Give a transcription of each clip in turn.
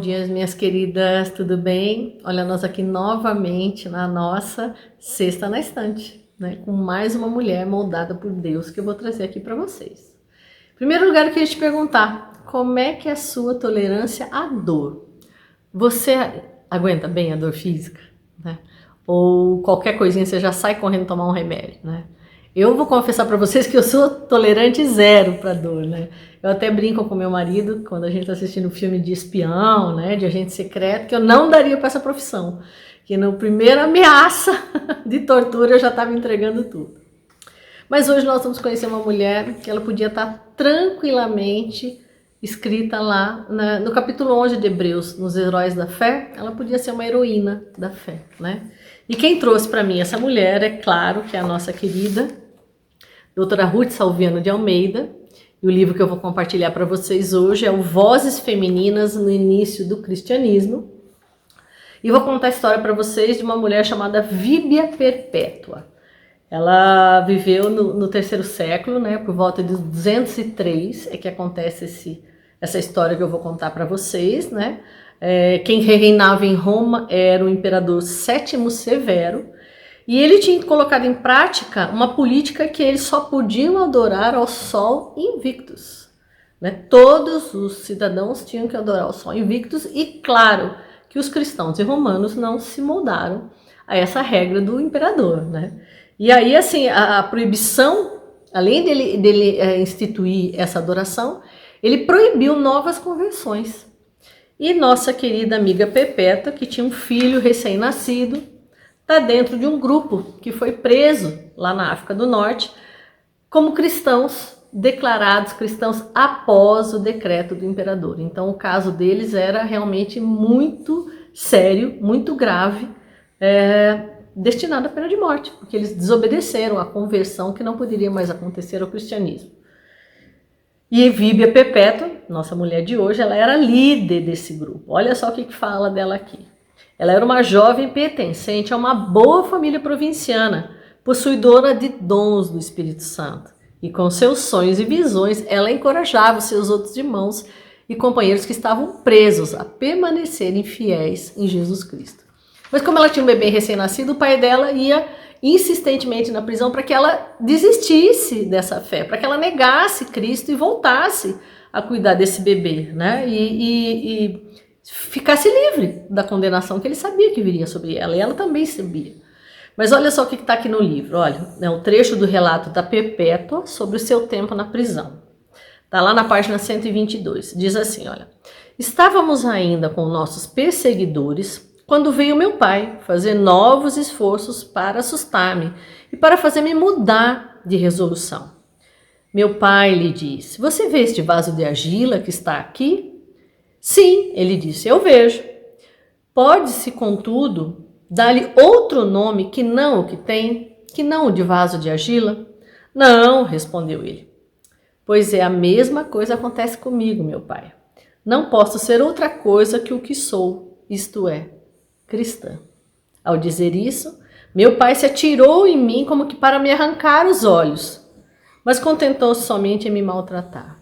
dia, minhas queridas, tudo bem? Olha, nós aqui novamente na nossa Sexta na Estante, né? Com mais uma mulher moldada por Deus que eu vou trazer aqui para vocês. Em primeiro lugar, eu queria te perguntar, como é que é a sua tolerância à dor? Você aguenta bem a dor física, né? Ou qualquer coisinha você já sai correndo tomar um remédio, né? Eu vou confessar para vocês que eu sou tolerante zero para dor, né? Eu até brinco com meu marido quando a gente está assistindo um filme de espião, né, de agente secreto, que eu não daria para essa profissão, que no primeiro ameaça de tortura eu já estava entregando tudo. Mas hoje nós vamos conhecer uma mulher que ela podia estar tranquilamente escrita lá no capítulo 11 de Hebreus, nos Heróis da Fé. Ela podia ser uma heroína da fé, né? E quem trouxe para mim essa mulher, é claro, que é a nossa querida doutora Ruth Salviano de Almeida. E o livro que eu vou compartilhar para vocês hoje é o Vozes Femininas no Início do Cristianismo. E vou contar a história para vocês de uma mulher chamada Víbia Perpétua. Ela viveu no terceiro século, né, por volta de 203, é que acontece essa história que eu vou contar para vocês, né? Quem reinava em Roma era o imperador Sétimo Severo, e ele tinha colocado em prática uma política que eles só podiam adorar ao sol invictus, né? Todos os cidadãos tinham que adorar ao sol invictus, e claro que os cristãos e romanos não se moldaram a essa regra do imperador, né? E aí, assim, a proibição, além dele instituir essa adoração, ele proibiu novas conversões. E nossa querida amiga Perpétua, que tinha um filho recém-nascido, está dentro de um grupo que foi preso lá na África do Norte como cristãos declarados cristãos após o decreto do imperador. Então o caso deles era realmente muito sério, muito grave, destinado à pena de morte, porque eles desobedeceram à conversão que não poderia mais acontecer ao cristianismo. E Víbia Perpétua, nossa mulher de hoje, ela era líder desse grupo. Olha só o que fala dela aqui. Ela era uma jovem pertencente a uma boa família provinciana, possuidora de dons do Espírito Santo. E com seus sonhos e visões, ela encorajava os seus outros irmãos e companheiros que estavam presos a permanecerem fiéis em Jesus Cristo. Mas como ela tinha um bebê recém-nascido, o pai dela ia insistentemente na prisão para que ela desistisse dessa fé, para que ela negasse Cristo e voltasse a cuidar desse bebê, né? E ficasse livre da condenação que ele sabia que viria sobre ela, e ela também sabia. Mas olha só o que está aqui no livro, olha, é um trecho do relato da Perpétua sobre o seu tempo na prisão. Está lá na página 122, diz assim, olha: estávamos ainda com nossos perseguidores quando veio meu pai fazer novos esforços para assustar-me e para fazer-me mudar de resolução. Meu pai lhe disse: você vê este vaso de argila que está aqui? Sim, ele disse, eu vejo. Pode-se, contudo, dar-lhe outro nome que não o que tem, que não o de vaso de argila? Não, respondeu ele. Pois é, a mesma coisa acontece comigo, meu pai. Não posso ser outra coisa que o que sou, isto é, cristã. Ao dizer isso, meu pai se atirou em mim como que para me arrancar os olhos, mas contentou-se somente em me maltratar.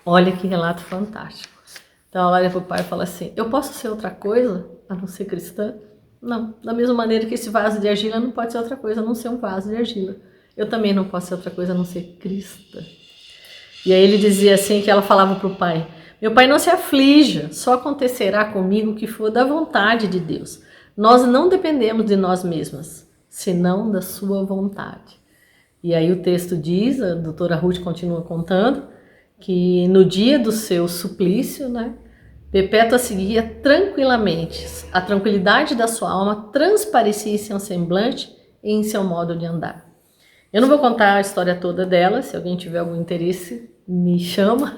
Olha que relato fantástico. Então ela olha para o pai e fala assim: eu posso ser outra coisa a não ser cristã? Não, da mesma maneira que esse vaso de argila não pode ser outra coisa a não ser um vaso de argila. Eu também não posso ser outra coisa a não ser cristã. E aí ele dizia assim, que ela falava para o pai: meu pai, não se aflija, só acontecerá comigo o que for da vontade de Deus. Nós não dependemos de nós mesmas, senão da sua vontade. E aí o texto diz, a doutora Ruth continua contando, que no dia do seu suplício, né, Perpétua seguia tranquilamente. A tranquilidade da sua alma transparecia em seu semblante e em seu modo de andar. Eu não vou contar a história toda dela, se alguém tiver algum interesse, me chama,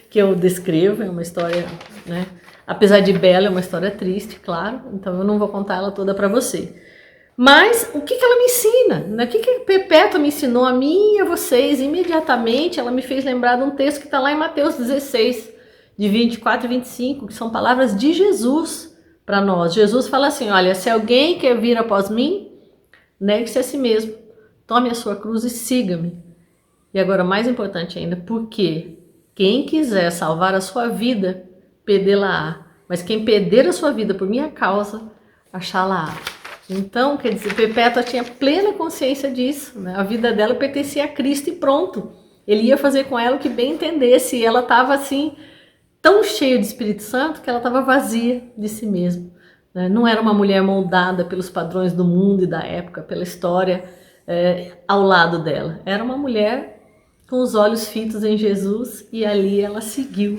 que eu descrevo. É uma história, né? Apesar de bela, é uma história triste, claro, então eu não vou contar ela toda para você. Mas o que ela me ensina? Né? O que Perpétua me ensinou a mim e a vocês? Imediatamente ela me fez lembrar de um texto que está lá em Mateus 16, de 24 e 25, que são palavras de Jesus para nós. Jesus fala assim: olha, se alguém quer vir após mim, negue-se a si mesmo, tome a sua cruz e siga-me. E agora, mais importante ainda, porque quem quiser salvar a sua vida, perdê-la-á. mas quem perder a sua vida por minha causa, achá-la-á. Então, quer dizer, Perpétua tinha plena consciência disso, né? A vida dela pertencia a Cristo e pronto. Ele ia fazer com ela o que bem entendesse, e ela estava assim, tão cheia de Espírito Santo, que ela estava vazia de si mesma, né? Não era uma mulher moldada pelos padrões do mundo e da época, pela história ao lado dela. Era uma mulher com os olhos fitos em Jesus, e ali ela seguiu,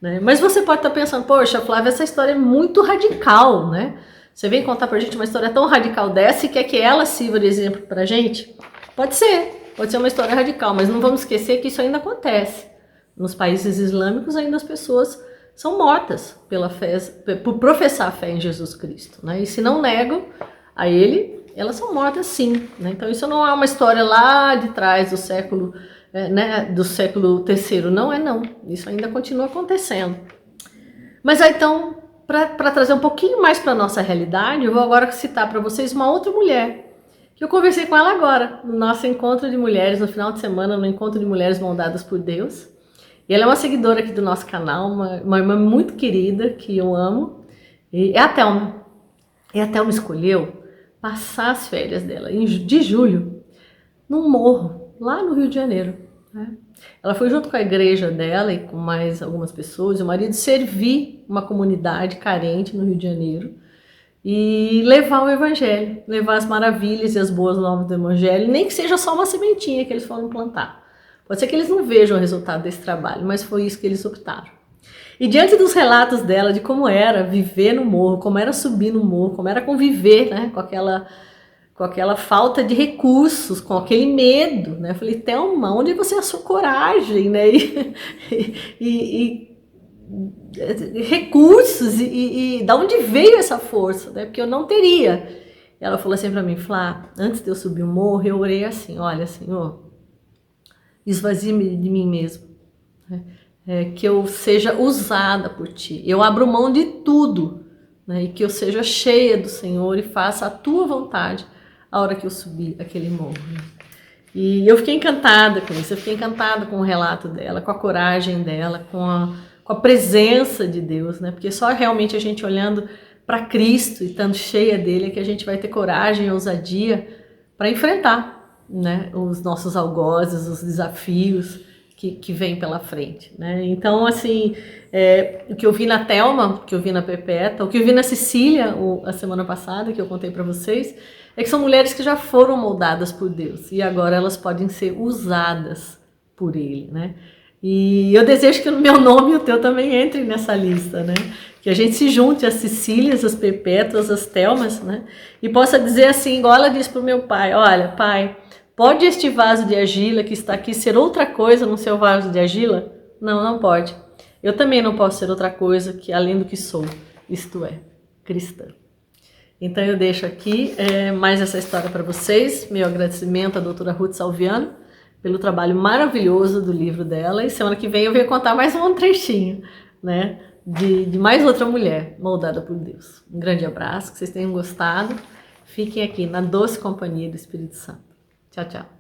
né? Mas você pode estar pensando, poxa, Flávia, essa história é muito radical, né? Você vem contar pra gente uma história tão radical dessa e quer que ela sirva de exemplo pra gente? Pode ser uma história radical, mas não vamos esquecer que isso ainda acontece. Nos países islâmicos ainda as pessoas são mortas pela fé, por professar a fé em Jesus Cristo, né? E se não negam a ele, elas são mortas sim, né? Então isso não é uma história lá de trás do século, né, do século III, não é não. Isso ainda continua acontecendo. Mas aí então, para trazer um pouquinho mais para a nossa realidade, eu vou agora citar para vocês uma outra mulher, que eu conversei com ela agora, no nosso encontro de mulheres, no final de semana, no encontro de mulheres moldadas por Deus. E ela é uma seguidora aqui do nosso canal, uma irmã muito querida, que eu amo, e é a Thelma. E a Thelma escolheu passar as férias dela, de julho, num morro, lá no Rio de Janeiro, né? Ela foi junto com a igreja dela e com mais algumas pessoas, e o marido, servir uma comunidade carente no Rio de Janeiro e levar o evangelho, levar as maravilhas e as boas novas do evangelho, nem que seja só uma sementinha que eles foram plantar. Pode ser que eles não vejam o resultado desse trabalho, mas foi isso que eles optaram. E diante dos relatos dela de como era viver no morro, como era subir no morro, como era conviver, né, com aquela falta de recursos, com aquele medo, né? Eu falei, Thelma, onde você é a sua coragem, né? E recursos, e da onde veio essa força, né? Porque eu não teria. Ela falou assim para mim, Flá, antes de eu subir o morro, eu orei assim, olha, Senhor, esvazie-me de mim mesmo, né? Que eu seja usada por Ti. Eu abro mão de tudo, né? E que eu seja cheia do Senhor e faça a Tua vontade a hora que eu subir aquele morro, né? E eu fiquei encantada com isso, eu fiquei encantada com o relato dela, com a coragem dela, com a presença de Deus, né? Porque só realmente a gente olhando para Cristo e estando cheia dele é que a gente vai ter coragem e ousadia para enfrentar, né, os nossos algozes, os desafios que vêm pela frente, né? Então, assim, o que eu vi na Thelma, o que eu vi na Perpétua, o que eu vi na Cecília a semana passada, que eu contei para vocês, é que são mulheres que já foram moldadas por Deus e agora elas podem ser usadas por Ele, né? E eu desejo que o meu nome e o teu também entrem nessa lista, né? Que a gente se junte às Cecílias, às Perpétuas, às Thelmas, né? E possa dizer assim, igual ela disse para o meu pai, olha, pai, pode este vaso de argila que está aqui ser outra coisa no seu vaso de argila? Não, não pode. Eu também não posso ser outra coisa que além do que sou, isto é, cristã. Então eu deixo aqui mais essa história para vocês, meu agradecimento à doutora Ruth Salviano pelo trabalho maravilhoso do livro dela, e semana que vem eu venho contar mais um trechinho, né, de mais outra mulher moldada por Deus. Um grande abraço, que vocês tenham gostado, fiquem aqui na doce companhia do Espírito Santo. Tchau, tchau.